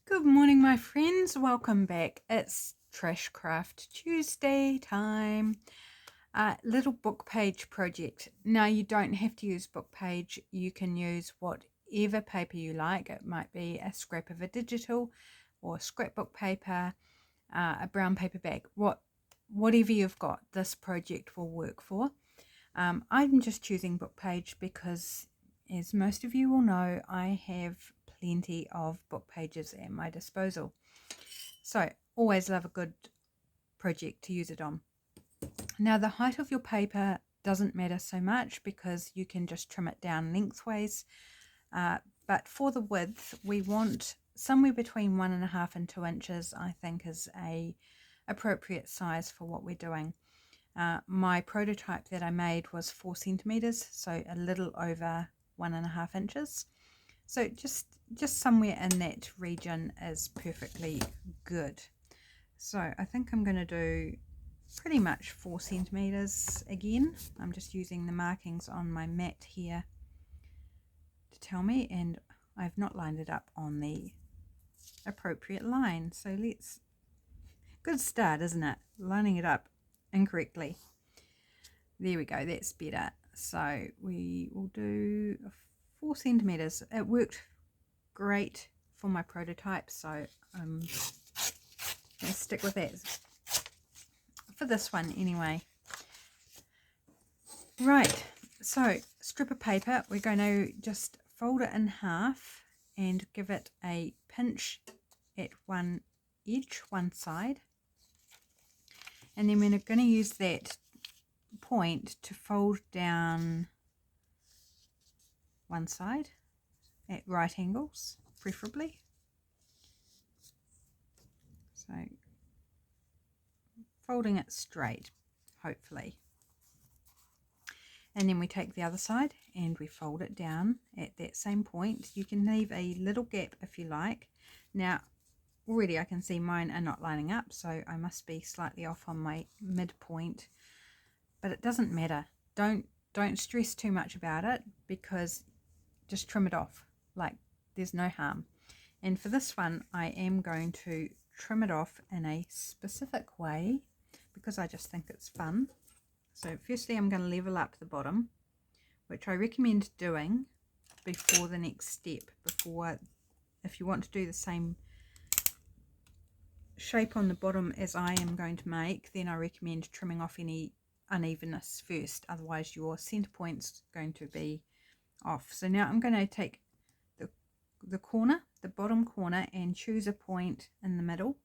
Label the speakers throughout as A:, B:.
A: Good morning, my friends. Welcome back. It's Trashcraft Tuesday time. Little book page project. Now, you don't have to use book page. You can use whatever paper you like. It might be a scrap of a digital or scrapbook paper, a brown paper bag. Whatever you've got, this project will work for. I'm just choosing book page because, as most of you will know, I have plenty of book pages at my disposal. So always love a good project to use it on. Now, the height of your paper doesn't matter so much because you can just trim it down lengthways. But for the width, we want somewhere between 1.5 and 2 inches, I think, is a appropriate size for what we're doing. My prototype that I made was 4 centimeters, so a little over 1.5 inches. So just somewhere in that region is perfectly good. So I think I'm going to do pretty much 4 centimeters again. I'm just using the markings on my mat here to tell me, and I've not lined it up on the appropriate line. So good start, isn't it? Lining it up incorrectly. There we go, that's better. So we will do 4 centimeters. It worked great for my prototype, so I'm going to stick with that for this one anyway. Right, so strip of paper, we're going to just fold it in half and give it a pinch at one edge, one side, and then we're going to use that point to fold down one side at right angles, preferably. So folding it straight, hopefully. And then we take the other side and we fold it down at that same point. You can leave a little gap if you like. Now, already I can see mine are not lining up, so I must be slightly off on my midpoint. But it doesn't matter. Don't stress too much about it, because just trim it off. Like, there's no harm. And for this one, I am going to trim it off in a specific way because I just think it's fun. So firstly, I'm going to level up the bottom, which I recommend doing before the next step. If you want to do the same shape on the bottom as I am going to make, then I recommend trimming off any unevenness first. Otherwise, your center point's going to be off. So now I'm going to take the corner, the bottom corner, and choose a point in the middle.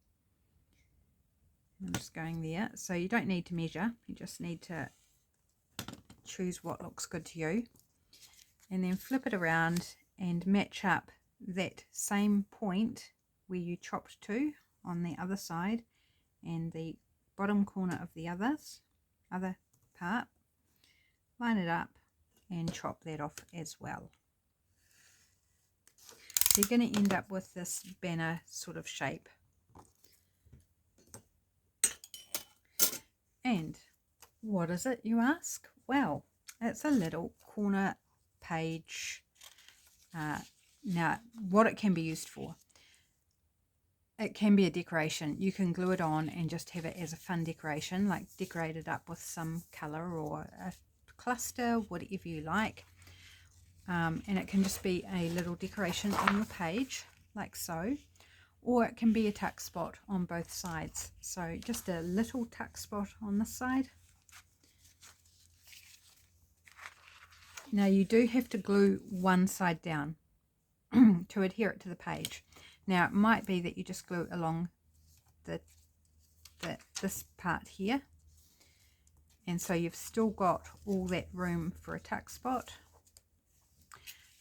A: I'm just going there. So you don't need to measure, you just need to choose what looks good to you, and then flip it around and match up that same point where you chopped to on the other side and the bottom corner of the other part. Line it up and chop that off as well. So you're going to end up with this banner sort of shape. And what is it, you ask? Well, it's a little corner page. Now, what it can be used for. It can be a decoration. You can glue it on and just have it as a fun decoration, like decorate it up with some colour or a cluster, whatever you like. And it can just be a little decoration on your page, like so. Or it can be a tuck spot on both sides. So just a little tuck spot on this side. Now you do have to glue one side down to adhere it to the page. Now it might be that you just glue it along this part here, and so you've still got all that room for a tuck spot,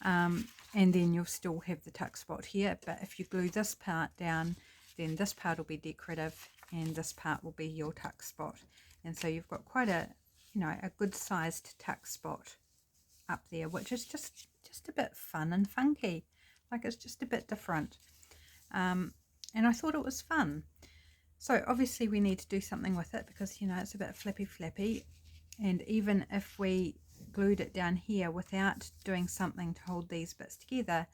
A: and then you'll still have the tuck spot here. But if you glue this part down, then this part will be decorative and this part will be your tuck spot, and so you've got quite a good sized tuck spot up there, which is just a bit fun and funky. Like, it's just a bit different, and I thought it was fun. So obviously we need to do something with it because it's a bit flappy, and even if we glued it down here without doing something to hold these bits together,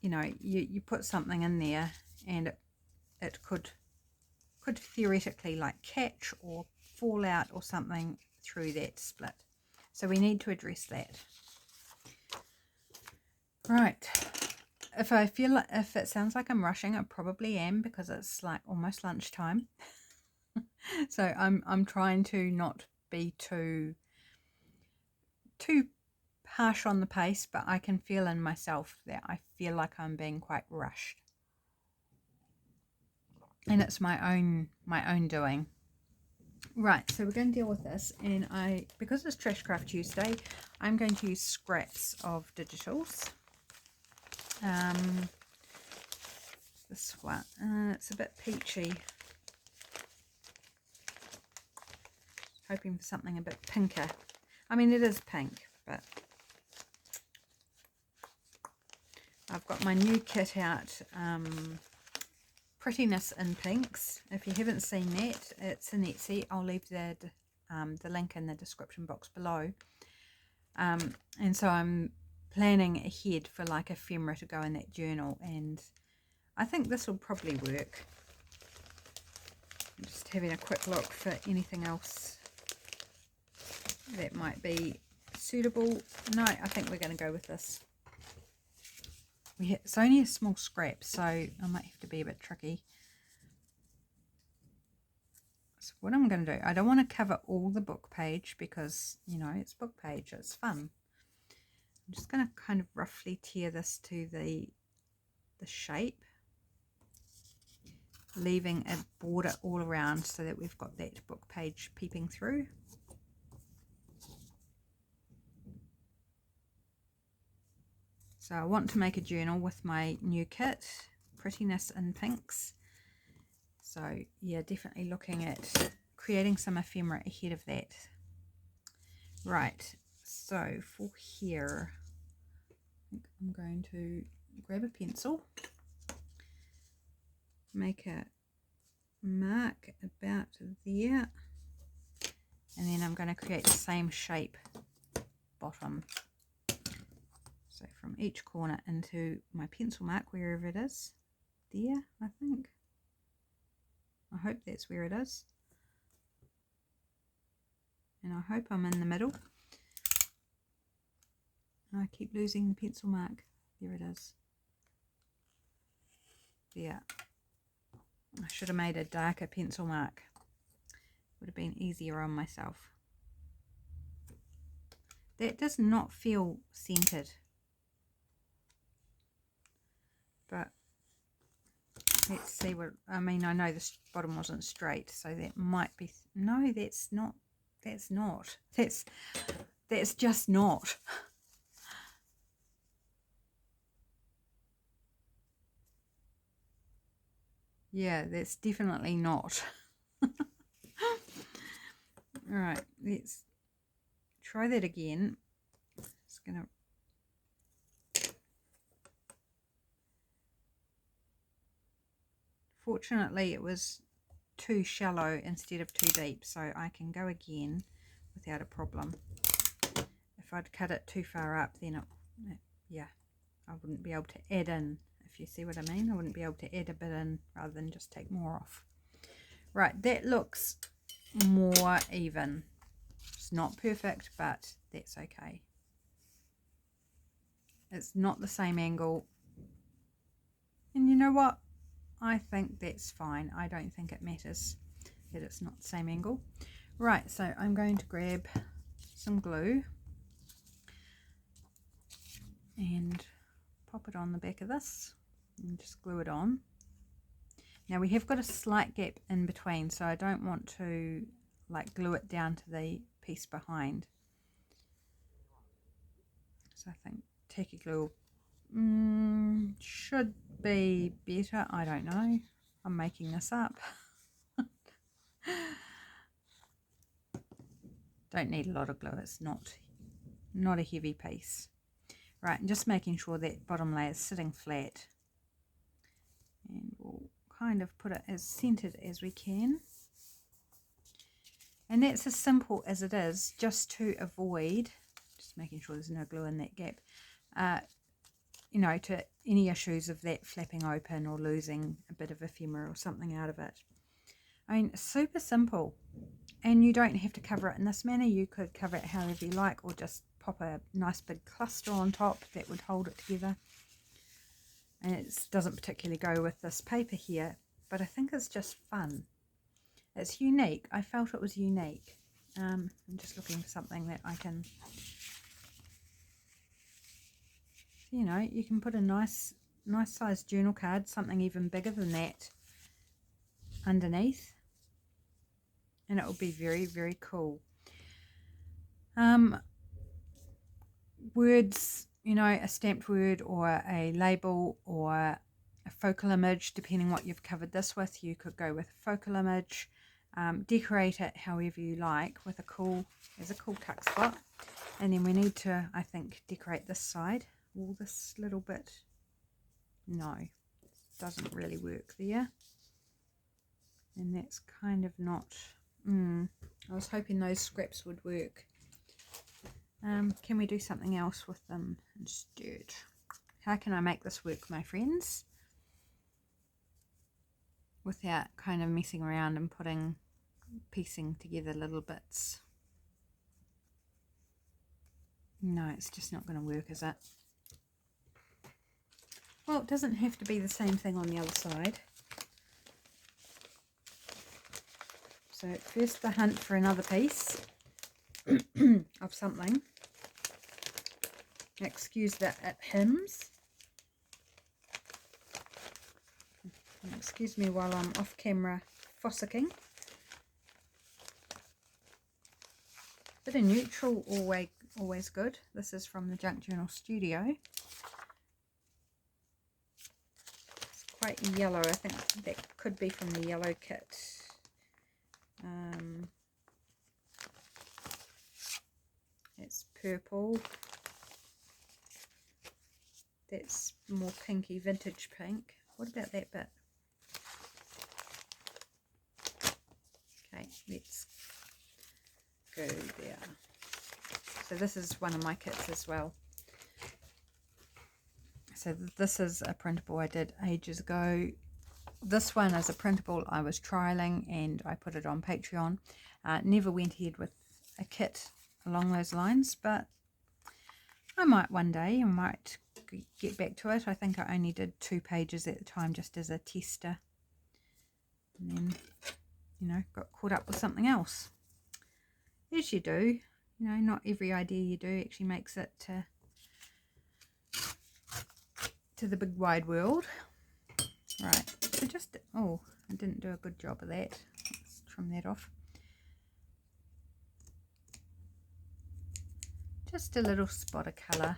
A: you know, you put something in there and it could theoretically like catch or fall out or something through that split. So we need to address that. Right. If I feel like, if it sounds like I'm rushing, I probably am, because it's like almost lunchtime. So I'm trying to not be too harsh on the pace, but I can feel in myself that I feel like I'm being quite rushed. And it's my own doing. Right, so we're going to deal with this, and because it's Trash Craft Tuesday, I'm going to use scraps of digitals. This one, it's a bit peachy. Hoping for something a bit pinker. I mean, it is pink, but I've got my new kit out, Prettiness in Pinks. If you haven't seen that, it's in Etsy. I'll leave the link in the description box below. And so I'm planning ahead for like ephemera to go in that journal, and I think this will probably work. I'm just having a quick look for anything else that might be suitable. No, I think we're going to go with this. It's only a small scrap, so I might have to be a bit tricky. So what I'm going to do, I don't want to cover all the book page because, you know, it's book page, it's fun. I'm just going to kind of roughly tear this to the shape, leaving a border all around so that we've got that book page peeping through. So I want to make a journal with my new kit, Prettiness in Pinks. So yeah, definitely looking at creating some ephemera ahead of that. Right, so for here, I think I'm going to grab a pencil, make a mark about there, and then I'm going to create the same shape bottom. So from each corner into my pencil mark, wherever it is, there, I think. I hope that's where it is. And I hope I'm in the middle. I keep losing the pencil mark. There it is. There. I should have made a darker pencil mark. Would have been easier on myself. That does not feel centered. But let's see what, I mean, I know this bottom wasn't straight, so that might be, no, that's not, that's just not. Yeah, that's definitely not. Alright, let's try that again. It's gonna, fortunately it was too shallow instead of too deep, so I can go again without a problem. If I'd cut it too far up, then yeah, I wouldn't be able to add in, if you see what I mean. I wouldn't be able to add a bit in rather than just take more off. Right, that looks more even. It's not perfect, but that's okay. It's not the same angle, and you know what, I think that's fine. I don't think it matters that it's not the same angle. Right, so I'm going to grab some glue and pop it on the back of this and just glue it on. Now we have got a slight gap in between, so I don't want to like glue it down to the piece behind. So I think tacky glue should be better. I don't know. I'm making this up. Don't need a lot of glue. It's not a heavy piece. Right, and just making sure that bottom layer is sitting flat. And we'll kind of put it as centered as we can. And that's as simple as it is, just to avoid, just making sure there's no glue in that gap, you know, to any issues of that flapping open or losing a bit of ephemera or something out of it. I mean, super simple. And you don't have to cover it in this manner. You could cover it however you like, or just pop a nice big cluster on top that would hold it together. And it doesn't particularly go with this paper here, but I think it's just fun. It's unique. I felt it was unique. I'm just looking for something that I can, you know, you can put a nice sized journal card, something even bigger than that, underneath, and it will be very, very cool. Words, you know, a stamped word or a label or a focal image, depending what you've covered this with. You could go with a focal image, decorate it however you like with a cool, there's a cool tuck spot. And then we need to, I think, decorate this side. All this little bit, no, doesn't really work there. And that's kind of not, I was hoping those scraps would work. Can we do something else with them instead? How can I make this work, my friends, without kind of messing around and piecing together little bits? No, it's just not going to work, is it? Well, it doesn't have to be the same thing on the other side. So first the hunt for another piece of something. Excuse that it hymns. Excuse me while I'm off camera fossicking. Bit of neutral, always good. This is from the Junk Journal Studio. It's quite yellow. I think that could be from the yellow kit. It's purple. That's more pinky, vintage pink. What about that bit? Okay, let's go there. So this is one of my kits as well. So this is a printable I did ages ago. This one is a printable I was trialing and I put it on Patreon. Never went ahead with a kit along those lines, but I might one day. I might get back to it. I think I only did 2 pages at the time just as a tester. And then, you know, got caught up with something else. As you do. You know, not every idea you do actually makes it to the big wide world. Right, so just, oh, I didn't do a good job of that. Let's trim that off. Just a little spot of colour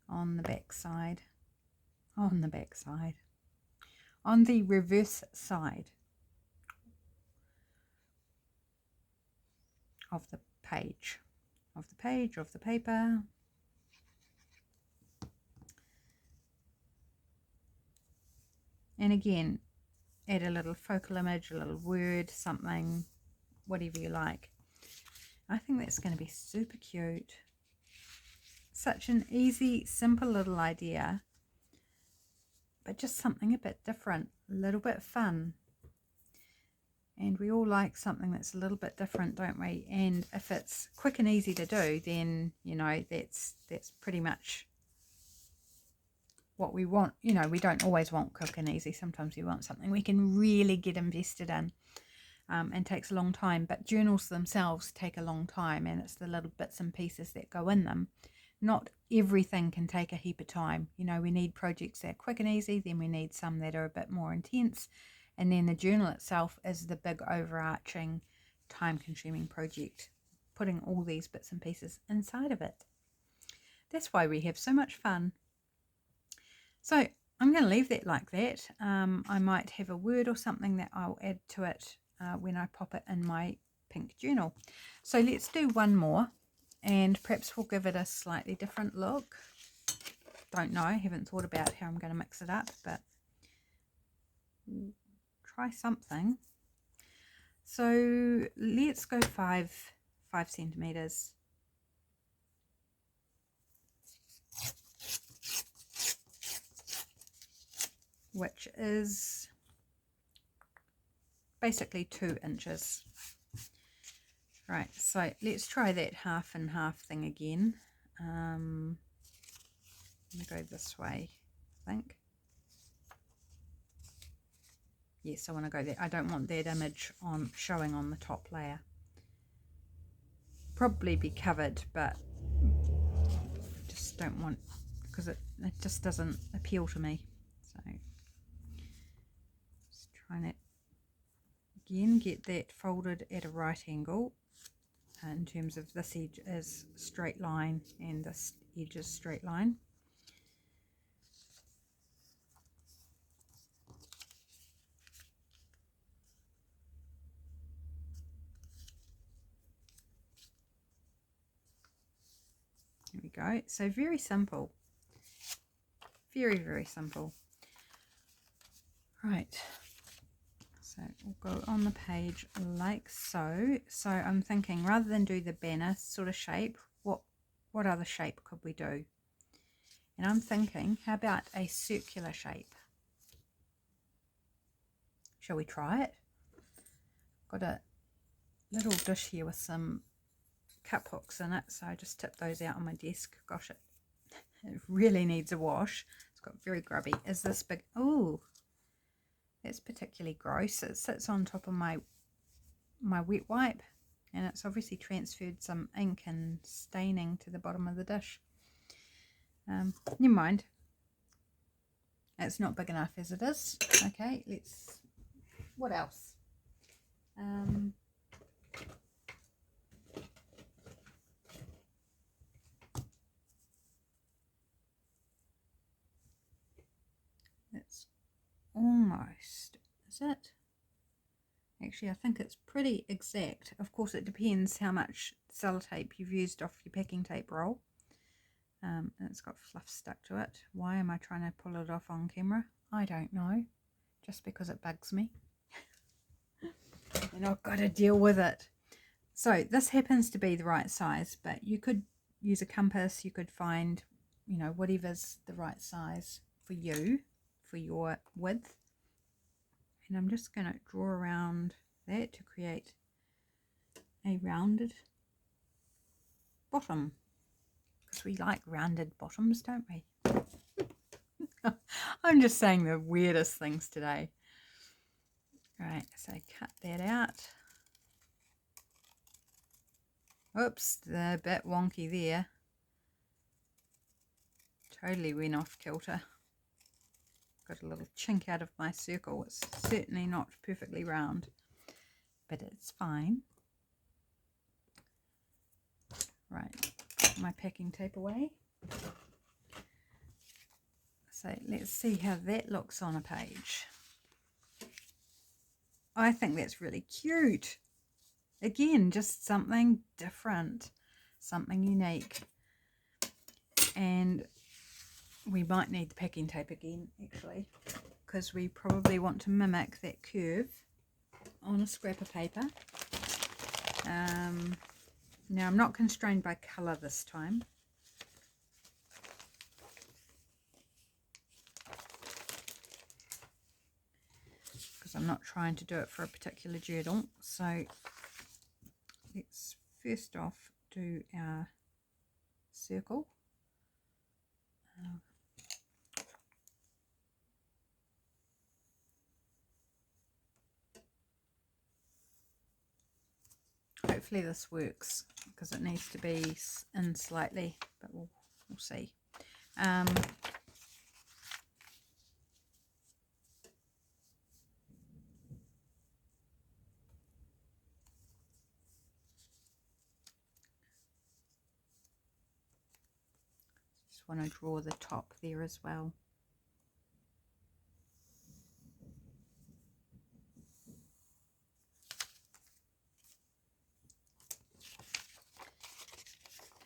A: on the back side. On the back side. On the reverse side of the page. Of the paper. And again, add a little focal image, a little word, something, whatever you like. I think that's going to be super cute. Such an easy, simple little idea, but just something a bit different, a little bit fun. And we all like something that's a little bit different, don't we? And if it's quick and easy to do, then, you know, that's pretty much what we want. You know, we don't always want quick and easy. Sometimes we want something we can really get invested in, and takes a long time. But journals themselves take a long time, and it's the little bits and pieces that go in them. Not everything can take a heap of time. You know, we need projects that are quick and easy, then we need some that are a bit more intense, and then the journal itself is the big overarching time-consuming project, putting all these bits and pieces inside of it. That's why we have so much fun. So I'm going to leave that like that. I might have a word or something that I'll add to it when I pop it in my pink journal. So let's do one more, and perhaps we'll give it a slightly different look. Don't know, haven't thought about how I'm going to mix it up, but try something. So let's go 5 centimeters. which is basically 2 inches. Right, so let's try that half and half thing again. I'm going to go this way, I think. Yes, I want to go there. I don't want that image showing on the top layer. Probably be covered, but just don't want, because it just doesn't appeal to me. So just trying to again get that folded at a right angle. In terms of this edge is straight line and this edge is straight line. There we go. So very simple. Very, very simple. Right. So we'll go on the page like so. So I'm thinking rather than do the banner sort of shape, what other shape could we do? And I'm thinking, how about a circular shape? Shall we try it? Got a little dish here with some cup hooks in it, so I just tipped those out on my desk. Gosh, it really needs a wash. It's got very grubby. Is this big? Oh, that's particularly gross. It sits on top of my wet wipe, and it's obviously transferred some ink and staining to the bottom of the dish. Never mind. It's not big enough as it is. Okay, let's. What else? It's almost. Is it? Actually, I think it's pretty exact. Of course, it depends how much sellotape you've used off your packing tape roll. And it's got fluff stuck to it. Why am I trying to pull it off on camera? I don't know. Just because it bugs me. And I've got to deal with it. So this happens to be the right size, but you could use a compass. You could find, you know, whatever's the right size for you, for your width. And I'm just going to draw around that to create a rounded bottom, because we like rounded bottoms, don't we? I'm just saying the weirdest things today. Right, so cut that out. Oops, they're a bit wonky there. Totally went off kilter. Got a little chink out of my circle. It's certainly not perfectly round, but it's fine. Right, put my packing tape away. So let's see how that looks on a page. I think that's really cute. Again, just something different, something unique. And we might need the packing tape again, actually, because we probably want to mimic that curve on a scrap of paper. Now, I'm not constrained by colour this time. Because I'm not trying to do it for a particular journal. So let's first off do our circle. Hopefully this works, because it needs to be in slightly, but we'll see. Just want to draw the top there as well.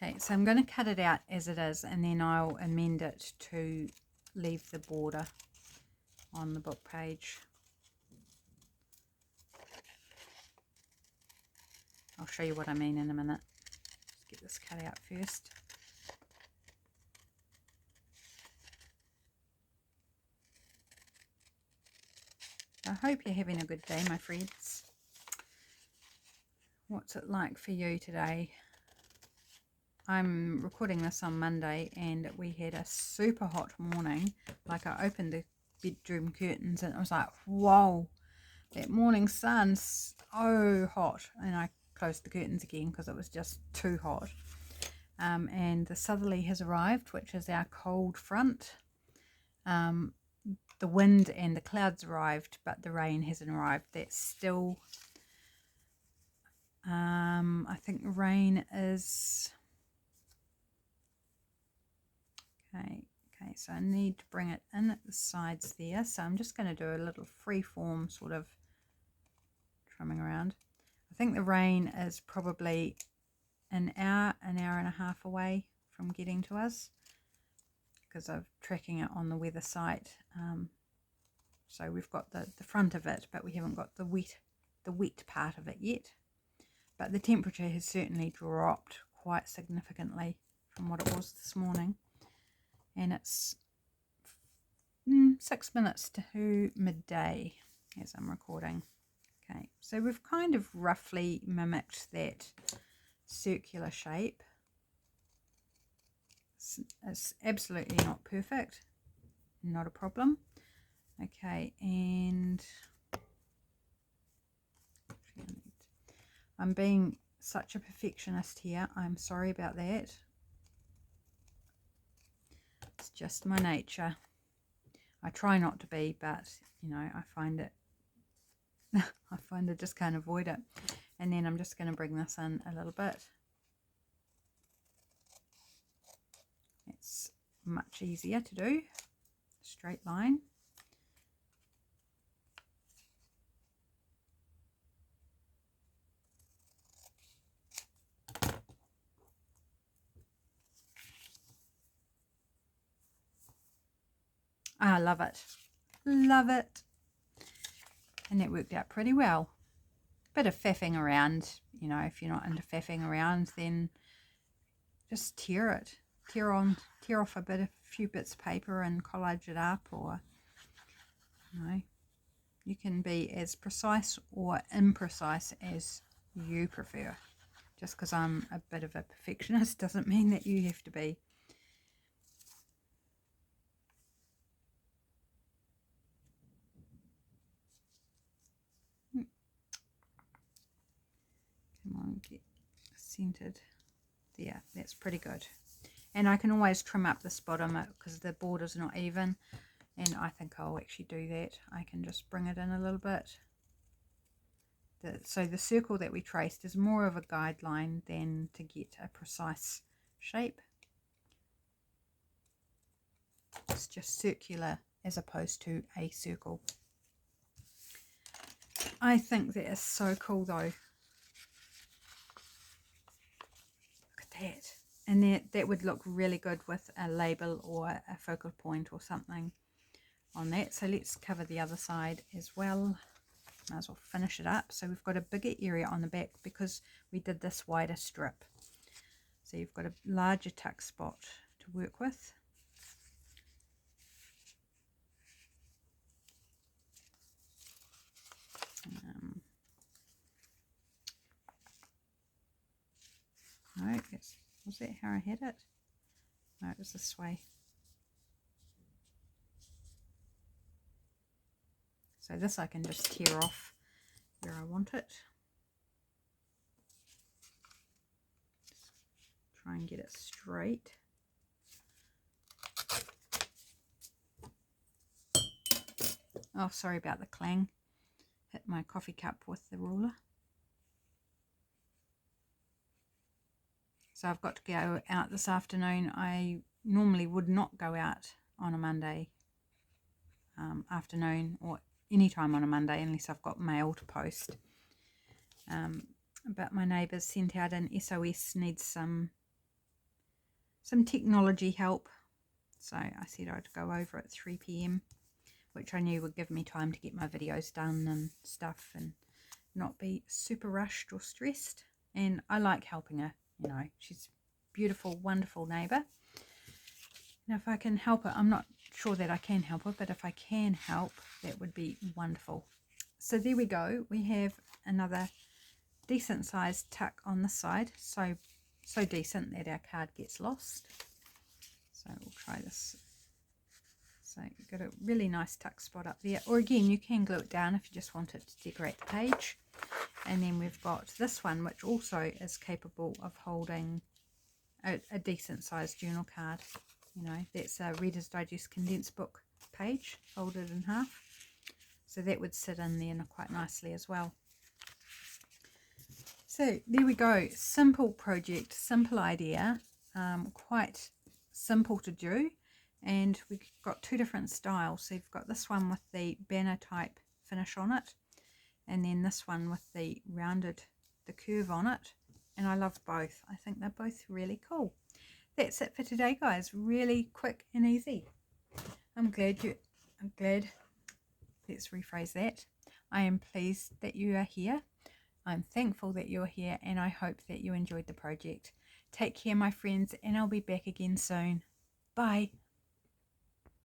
A: Okay, so I'm going to cut it out as it is, and then I'll amend it to leave the border on the book page. I'll show you what I mean in a minute. Let's get this cut out first. I hope you're having a good day, my friends. What's it like for you today? I'm recording this on Monday and we had a super hot morning. Like, I opened the bedroom curtains and it was like, whoa, that morning sun's so hot. And I closed the curtains again because it was just too hot. And the southerly has arrived, which is our cold front. The wind and the clouds arrived, but the rain hasn't arrived. That's still, I think rain is, okay, so I need to bring it in at the sides there. So I'm just going to do a little free form sort of trimming around. I think the rain is probably an hour and a half away from getting to us, because I'm tracking it on the weather site. So we've got the front of it, but we haven't got the wet part of it yet. But the temperature has certainly dropped quite significantly from what it was this morning. And it's 6 minutes to midday as I'm recording. Okay, so we've kind of roughly mimicked that circular shape. It's absolutely not perfect, not a problem. Okay, and I'm being such a perfectionist here. I'm sorry about that. It's just my nature. I try not to be, but you know, I find it I just can't avoid it. And then I'm just going to bring this in a little bit. It's much easier to do. Straight line. I love it. Love it. And that worked out pretty well. Bit of faffing around, you know, if you're not into faffing around, then just tear it. Tear off a few bits of paper and collage it up, or, you know, you can be as precise or imprecise as you prefer. Just because I'm a bit of a perfectionist doesn't mean that you have to be. Come on, get centered. There, that's pretty good. And I can always trim up this bottom because the border's not even. And I think I'll actually do that. I can just bring it in a little bit. So the circle that we traced is more of a guideline than to get a precise shape. It's just circular as opposed to a circle. I think that is so cool though. Look at that. And that would look really good with a label or a focal point or something on that. So let's cover the other side as well. Might as well finish it up. So we've got a bigger area on the back because we did this wider strip. So you've got a larger tuck spot to work with. No, was that how I had it? No, it was this way. So this I can just tear off where I want it. Just try and get it straight. Oh, sorry about the clang. Hit my coffee cup with the ruler. So I've got to go out this afternoon. I normally would not go out on a Monday afternoon or any time on a Monday unless I've got mail to post. But my neighbours sent out an SOS, needs some technology help. So I said I'd go over at 3 p.m, which I knew would give me time to get my videos done and stuff and not be super rushed or stressed. And I like helping her, you know, she's a beautiful, wonderful neighbour. And if I can help it, I'm not sure that I can help it, but if I can help, that would be wonderful. So there we go. We have another decent sized tuck on this side, so decent that our card gets lost. So we'll try this. So you've got a really nice tuck spot up there, or again you can glue it down if you just want it to decorate the page. And then we've got this one, which also is capable of holding a decent sized journal card. You know, that's a Reader's Digest condensed book page folded in half, so that would sit in there quite nicely as well. So there we go. Simple project, simple idea, quite simple to do. And we've got two different styles. So you've got this one with the banner type finish on it, and then this one with the rounded, the curve on it. And I love both. I think they're both really cool. That's it for today, guys. Really quick and easy. I'm glad, let's rephrase that. I am pleased that you are here. I'm thankful that you're here, and I hope that you enjoyed the project. Take care, my friends, and I'll be back again soon. Bye.